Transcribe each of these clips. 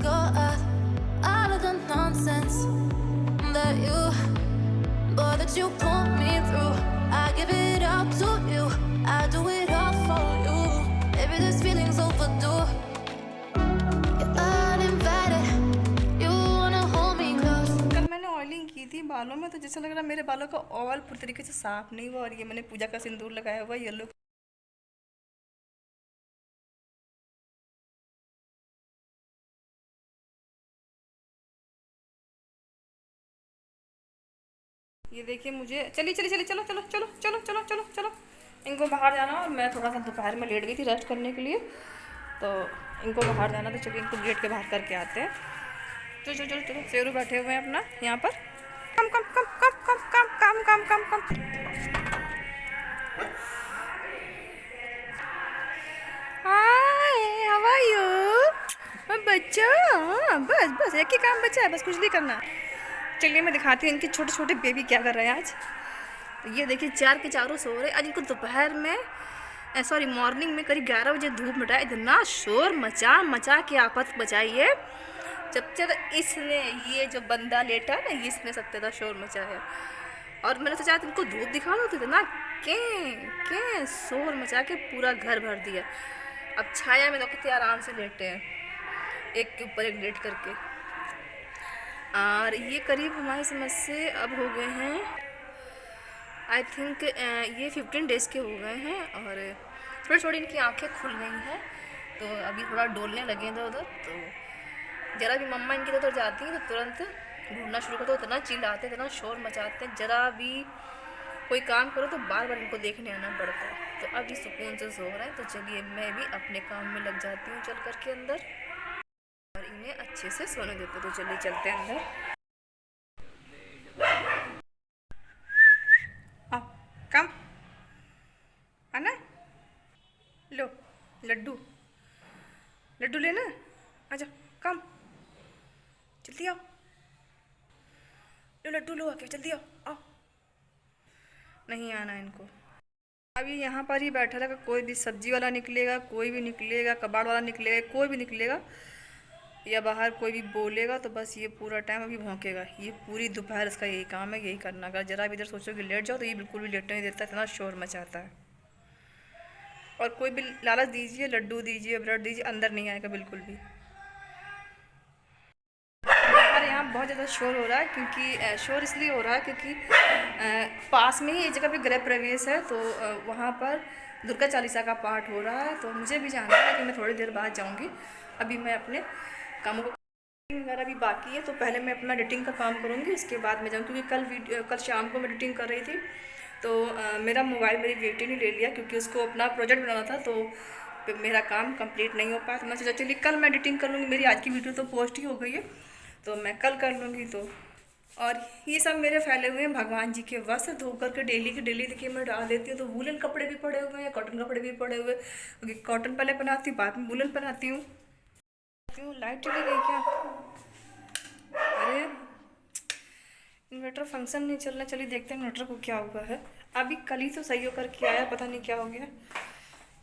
forgot all of the nonsense that you put me through. I give it up to you. I do it all for you. Maybe this feeling's overdue. You're uninvited. You wanna hold me close. कल मैंने oiling की थी बालों में, तो जैसा लग रहा है मेरे बालों का ऑयल पूरी तरीके से साफ नहीं हुआ। और ये मैंने पूजा का सिंदूर लगाया हुआ येलो। ये देखिए मुझे, चलिए चलिए चलिए, चलो चलो चलो चलो चलो चलो चलो, इनको बाहर जाना। और मैं थोड़ा सा दोपहर में लेट गई थी रेस्ट करने के लिए, तो इनको बाहर जाना, तो चलिए इनको गेट के बाहर करके आते हैं। चलो चलो चलो चलो, शेरू बैठे हुए हैं अपना यहाँ पर। कम कम कम कम कम कम कम कम कम कम। हाय, हाउ आर यू बच्चा? बस बस एक ही काम बचा है, बस कुछ नहीं करना। चलिए मैं दिखाती हूँ इनके छोटे छोटे बेबी क्या कर रहे हैं आज। तो ये देखिए चार के चारों सो रहे। आज इनको दोपहर में सॉरी मॉर्निंग में करीब 11 बजे धूप मिटाया, इतना शोर मचा मचा के आफत बचाई है। जब तक इसने, ये जो बंदा लेटा ना, इसने सबसे ज़्यादा शोर मचाया। और मैंने सोचा इनको धूप दिखा दो, तो इतना के शोर मचा के पूरा घर भर दिया। अब छाया में तो कितने आराम से लेटे हैं, एक के ऊपर एक लेट करके। और ये करीब हमारी समझ से अब हो गए हैं, आई थिंक ये 15 डेज़ के हो गए हैं। और थोड़ी थोड़ी इनकी आंखें खुल गई हैं, तो अभी थोड़ा डोलने लगे इधर उधर। तो ज़रा भी मम्मा इनकी उधर जाती है तो तुरंत ढूंढना शुरू करते, इतना चिल्लाते हैं, इतना शोर मचाते हैं। ज़रा भी कोई काम करो तो बार बार इनको देखने आना पड़ता है। तो अभी सुकून से सो रहे हैं, तो चलिए मैं भी अपने काम में लग जाती हूँ चल कर के अंदर, और इन्हें अच्छे से सोने देते। तो चलिए चलते हैं अंदर। आओ, कम आना, लो लड्डू, लड्डू लेना, आजा कम, जल्दी आओ, लो लड्डू लो, आके जल्दी आओ आओ। नहीं आना इनको। अभी यहाँ पर ही बैठा रहेगा, कोई भी सब्जी वाला निकलेगा, कोई भी निकलेगा, कबाड़ वाला निकलेगा, कोई भी निकलेगा या बाहर कोई भी बोलेगा, तो बस ये पूरा टाइम अभी भौंकेगा। ये पूरी दोपहर इसका यही काम है, यही करना। अगर ज़रा भी इधर सोचो कि लेट जाओ, तो ये बिल्कुल भी लेटने नहीं देता, इतना शोर मचाता है। और कोई भी लालच दीजिए, लड्डू दीजिए, ब्रेड दीजिए, अंदर नहीं आएगा बिल्कुल भी। हमारे यहाँ बहुत ज़्यादा शोर हो रहा है, क्योंकि शोर इसलिए हो रहा है क्योंकि पास में ही एक जगह पे गृह प्रवेश है, तो वहाँ पर दुर्गा चालीसा का पाठ हो रहा है। तो मुझे भी जाना है, लेकिन मैं थोड़ी देर बाद जाऊँगी। अभी मैं अपने कामों को वगैरह भी बाकी है, तो पहले मैं अपना एडिटिंग का काम करूँगी, उसके बाद मैं जाऊँ। क्योंकि कल शाम को मैं एडिटिंग कर रही थी, तो मेरा मोबाइल मेरी बेटी ने ले लिया, क्योंकि उसको अपना प्रोजेक्ट बनाना था, तो मेरा काम कंप्लीट नहीं हो पाया। तो मैं सोचा चलिए कल मैं एडिटिंग कर लूँगी। मेरी आज की वीडियो तो पोस्ट ही हो गई है, तो मैं कल कर लूँगी। तो और ये सब मेरे फैले हुए हैं भगवान जी के वस्त्र, धो करके डेली के डेली देखिए मैं डाल देती हूँ। तो वूलन कपड़े भी पड़े हुए हैं, कॉटन कपड़े भी पड़े हुए हैं, क्योंकि कॉटन पहले पहनाती हूँ, बाद में वूलन पहनाती हूँ। लाइट चली गई क्या? अरे इन्वर्टर फंक्शन नहीं चल रहा। चलिए देखते हैं इन्वर्टर को क्या हुआ है। अभी कल ही तो सही होकर के आया, पता नहीं क्या हो गया।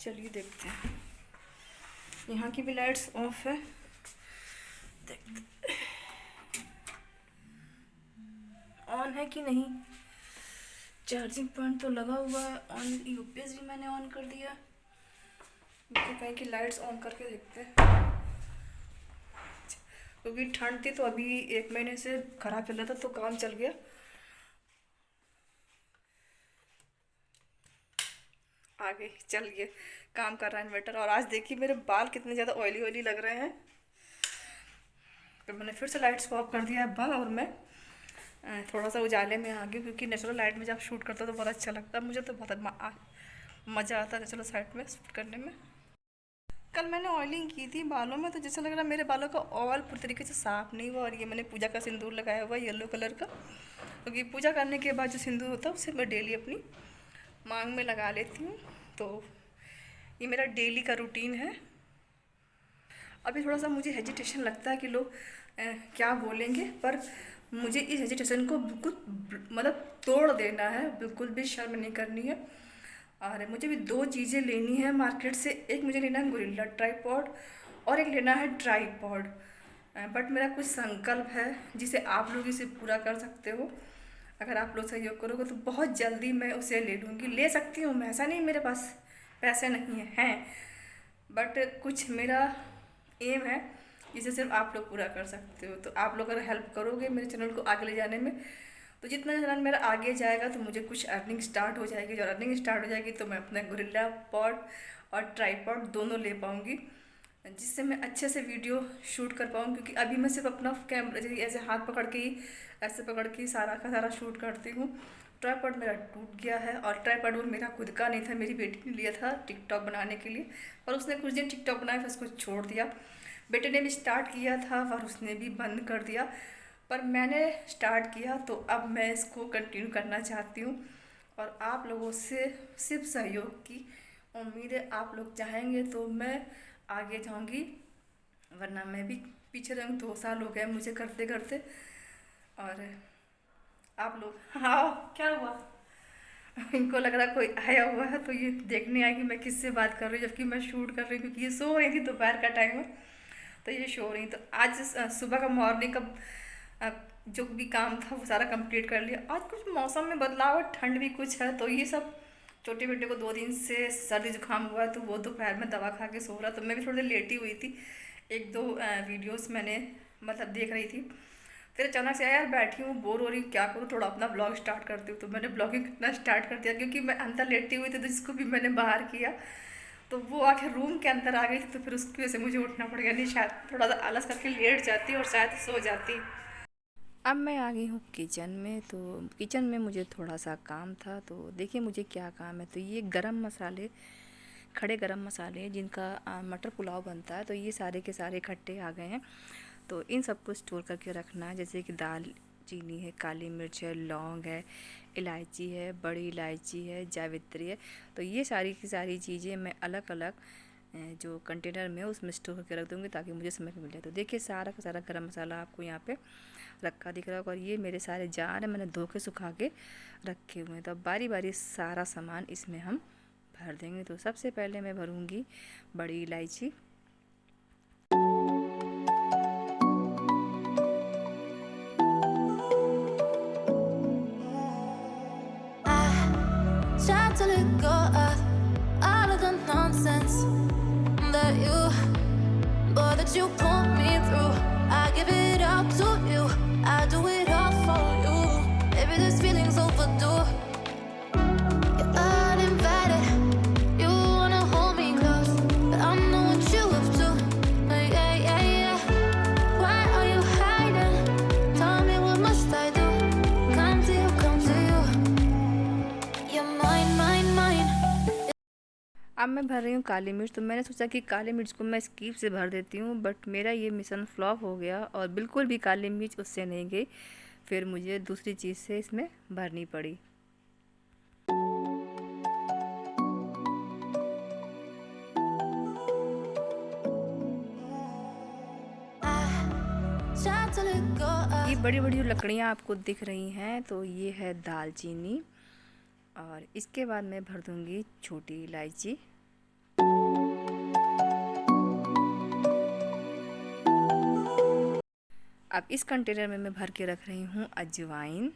चलिए देखते हैं। यहाँ की भी लाइट्स ऑफ है, देखते ऑन है कि नहीं। चार्जिंग पॉइंट तो लगा हुआ है, ऑन यूपीएस भी मैंने ऑन कर दिया। तो कहीं की लाइट्स ऑन करके देखते हैं, क्योंकि ठंड थी, तो अभी 1 महीने से ख़राब चल रहा था, तो काम चल गया। आगे चल गया, काम कर रहा है इन्वर्टर। और आज देखिए मेरे बाल कितने ज़्यादा ऑयली ऑयली लग रहे हैं, तो मैंने फिर से लाइट्स को ऑफ कर दिया है बंद। और मैं थोड़ा सा उजाले में आ गई, क्योंकि नेचुरल लाइट में जब शूट करता तो बहुत अच्छा लगता है मुझे, तो बहुत मज़ा आता है नेचुरल लाइट में शूट करने में। कल मैंने ऑयलिंग की थी बालों में, तो जैसा लग रहा है मेरे बालों का ऑयल पूरी तरीके से साफ़ नहीं हुआ। और ये मैंने पूजा का सिंदूर लगाया हुआ है येलो कलर का, क्योंकि पूजा करने के बाद जो सिंदूर होता है उसे मैं डेली अपनी मांग में लगा लेती हूँ। तो ये मेरा डेली का रूटीन है। अभी थोड़ा सा मुझे हेजिटेशन लगता है कि लोग क्या बोलेंगे, पर मुझे इस हेजिटेशन को बिल्कुल मतलब तोड़ देना है, बिल्कुल भी शर्म नहीं करनी है। और मुझे भी 2 चीज़ें लेनी है मार्केट से। एक मुझे लेना है गोरिल्ला ट्राईपॉड, और एक लेना है ट्राईपॉड। बट मेरा कुछ संकल्प है जिसे आप लोग इसे पूरा कर सकते हो। अगर आप लोग सहयोग करोगे तो बहुत जल्दी मैं उसे ले लूँगी, ले सकती हूँ मैं, ऐसा नहीं मेरे पास पैसे नहीं हैं, बट कुछ मेरा एम है जिसे सिर्फ आप लोग पूरा कर सकते हो। तो आप लोग अगर हेल्प करोगे मेरे चैनल को आगे ले जाने में, तो जितना चैनल मेरा आगे जाएगा तो मुझे कुछ अर्निंग स्टार्ट हो जाएगी। जब अर्निंग स्टार्ट हो जाएगी तो मैं अपना गोरिल्ला पॉड और ट्राईपॉड दोनों ले पाऊँगी, जिससे मैं अच्छे से वीडियो शूट कर पाऊँ। क्योंकि अभी मैं सिर्फ अपना कैमरा ऐसे हाथ पकड़ के ही, ऐसे पकड़ के ही सारा का सारा शूट करती हूँ। ट्राईपॉड मेरा टूट गया है, और ट्राईपॉड वो मेरा खुद का नहीं था, मेरी बेटी ने लिया था टिकटॉक बनाने के लिए, और उसने कुछ दिन टिकटॉक बनाया फिर उसको छोड़ दिया। बेटे ने भी स्टार्ट किया था और उसने भी बंद कर दिया, पर मैंने स्टार्ट किया तो अब मैं इसको कंटिन्यू करना चाहती हूँ। और आप लोगों से सिर्फ सहयोग की उम्मीद है। आप लोग चाहेंगे तो मैं आगे जाऊँगी, वरना मैं भी पीछे रहूँगी। 2 साल हो गए मुझे करते करते। और आप लोग, हाँ क्या हुआ? इनको लग रहा कोई आया हुआ है, तो ये देखने आए कि मैं किससे बात कर रही हूँ, जबकि मैं शूट कर रही हूँ। क्योंकि ये सो रही थी, दोपहर का टाइम है तो ये सो रही। तो आज सुबह का मॉर्निंग का जो भी काम था वो सारा कंप्लीट कर लिया। आज कुछ मौसम में बदलाव और ठंड भी कुछ है, तो ये सब छोटे बेटे को 2 दिन से सर्दी जुकाम हुआ है, तो वो दोपहर में दवा खा के सो रहा। तो मैं भी थोड़ी देर लेटी हुई थी, 1-2 वीडियोस मैंने मतलब देख रही थी। फिर अचानक से यार बैठी हूँ, बोर हो रही हूँ, क्या करूँ, थोड़ा अपना ब्लॉग स्टार्ट करती हूँ। तो मैंने ब्लॉगिंग करना स्टार्ट कर दिया, क्योंकि मैं अंदर लेटी हुई थी तो जिसको भी मैंने बाहर किया तो वो आके रूम के अंदर आ गई थी। तो फिर उसकी वजह से मुझे उठना पड़ गया, नहीं शायद थोड़ा सा आलस करके लेट जाती और शायद सो जाती। अब मैं आ गई हूँ किचन में। तो किचन में मुझे थोड़ा सा काम था, तो देखिए मुझे क्या काम है। तो ये गरम मसाले, खड़े गरम मसाले जिनका मटर पुलाव बनता है, तो ये सारे के सारे इकट्ठे आ गए हैं। तो इन सबको स्टोर करके रखना है, जैसे कि दाल चीनी है, काली मिर्च है, लौंग है, इलायची है, बड़ी इलायची है, जावित्री है। तो ये सारी की सारी चीज़ें मैं अलग अलग जो कंटेनर में उसमें स्टोर करके रख दूँगी, ताकि मुझे समय पे मिल जाए। तो देखिए सारा का सारा गरम मसाला आपको यहाँ पे रखा दिख रहा होगा, और ये मेरे सारे जार है, मैंने धो के सुखा के रखे हुए हैं। तो अब बारी बारी सारा सामान इसमें हम भर देंगे। तो सबसे पहले मैं भरूँगी बड़ी इलायची। Try to let go of all of the nonsense that you put me through. I give it up to you. I do it all for you. Maybe this feeling's overdue. You're uninvited. You wanna hold me close, but I know what you up to. Yeah, yeah, yeah. Why are you hiding? Tell me what must I do? Come to you, come to you. You're mine, mine, mine. अब मैं भर रही हूँ काली मिर्च। तो मैंने सोचा कि काली मिर्च को मैं स्कीप से भर देती हूँ, बट मेरा ये मिशन फ्लॉप हो गया और बिल्कुल भी काली मिर्च उससे नहीं गई। फिर मुझे दूसरी चीज़ से इसमें भरनी पड़ी। ये बड़ी बड़ी जो लकड़ियाँ आपको दिख रही हैं, तो ये है दालचीनी, और इसके बाद मैं भर दूँगी छोटी इलायची। अब इस कंटेनर में मैं भर के रख रही हूँ अजवाइन।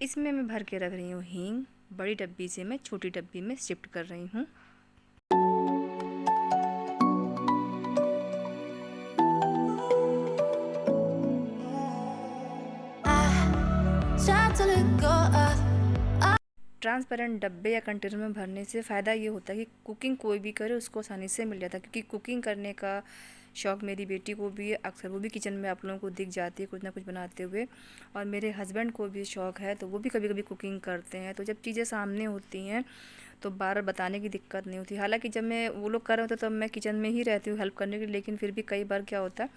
इसमें मैं भर के रख रही हूँ हींग। बड़ी डब्बी से मैं छोटी डब्बी में शिफ्ट कर रही हूँ। ट्रांसपेरेंट डब्बे या कंटेनर में भरने से फ़ायदा ये होता है कि कुकिंग कोई भी करे उसको आसानी से मिल जाता है। क्योंकि कुकिंग करने का शौक़ मेरी बेटी को भी है, अक्सर वो भी किचन में आप लोगों को दिख जाती है कुछ ना कुछ बनाते हुए। और मेरे हस्बैंड को भी शौक़ है, तो वो भी कभी कभी कुकिंग करते हैं। तो जब चीज़ें सामने होती हैं तो बार बार बताने की दिक्कत नहीं होती। हालाँकि जब मैं वो लोग कर रहे होते तब मैं किचन में ही रहती हूँ हेल्प करने के लिए, लेकिन फिर भी कई बार क्या होता है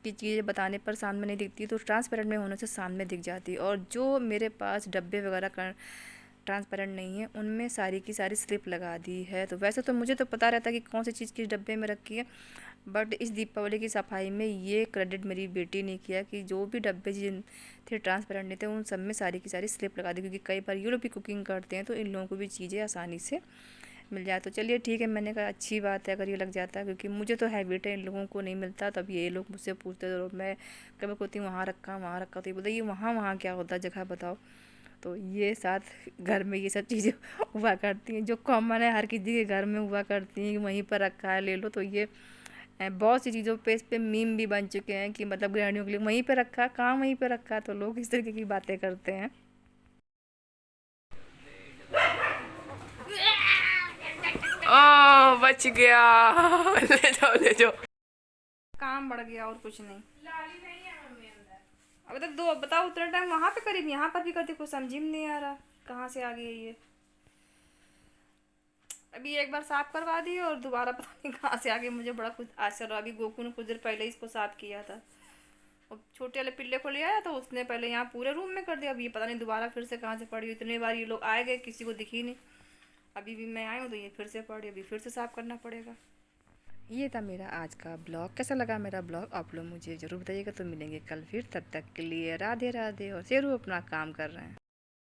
कि चीज़ें बताने पर सामने नहीं दिखती, तो ट्रांसपेरेंट में होने से सामने दिख जाती है। और जो मेरे पास डब्बे वगैरह ट्रांसपेरेंट नहीं है, उनमें सारी की सारी स्लिप लगा दी है। तो वैसे तो मुझे तो पता रहता है कि कौन सी चीज़ किस डब्बे में रखी है, बट इस दीपावली की सफाई में ये क्रेडिट मेरी बेटी ने किया कि जो भी डब्बे जिन थे ट्रांसपेरेंट नहीं थे, उन सब में सारी की सारी स्लिप लगा दी। क्योंकि कई बार ये लोग भी कुकिंग करते हैं, तो इन लोगों को भी चीज़ें आसानी से मिल जाए तो चलिए ठीक है। मैंने कहा अच्छी बात है अगर ये लग जाता है, क्योंकि मुझे तो हैबिट है, इन लोगों को नहीं मिलता। तब ये लोग मुझसे पूछते तो मैं कभी कहती हूँ वहाँ रखा वहाँ रखा, तो ये बोलते ये वहाँ क्या होता है, जगह बताओ। तो ये साथ घर में ये सब चीज़ें हुआ करती हैं जो कॉमन है, हर किसी के घर में हुआ करती हैं कि वहीं पर रखा है ले लो। तो ये बहुत सी चीज़ों पे इस पे मीम भी बन चुके हैं कि मतलब गृहिणियों के लिए वहीं पे रखा, काम वहीं पे रखा। तो लोग इस तरीके की बातें करते हैं। ओ बच गया। ले जाओ। काम बढ़ गया और कुछ नहीं। अब तक दो बताओ उतना टाइम वहाँ पे करीब यहाँ पर भी करती, कुछ समझ में नहीं आ रहा कहाँ से आ गई ये। अभी एक बार साफ करवा दी और दोबारा पता नहीं कहाँ से आ गई, मुझे बड़ा कुछ आश्चर्य। अभी गोकू ने कुछ देर पहले ही इसको साफ किया था, और छोटे वाले पिल्ले को ले आया तो उसने पहले यहाँ पूरे रूम में कर दिया। अब ये पता नहीं दोबारा फिर से कहाँ से पड़ी। इतनी बार ये लोग आए गए, किसी को दिखी नहीं। अभी भी मैं आई हूँ तो ये फिर से पड़ी, अभी फिर से साफ करना पड़ेगा। ये था मेरा आज का ब्लॉग। कैसा लगा मेरा ब्लॉग आप लोग मुझे ज़रूर बताइएगा। तो मिलेंगे कल फिर, तब तक के लिए राधे राधे। और शेरू अपना काम कर रहे हैं।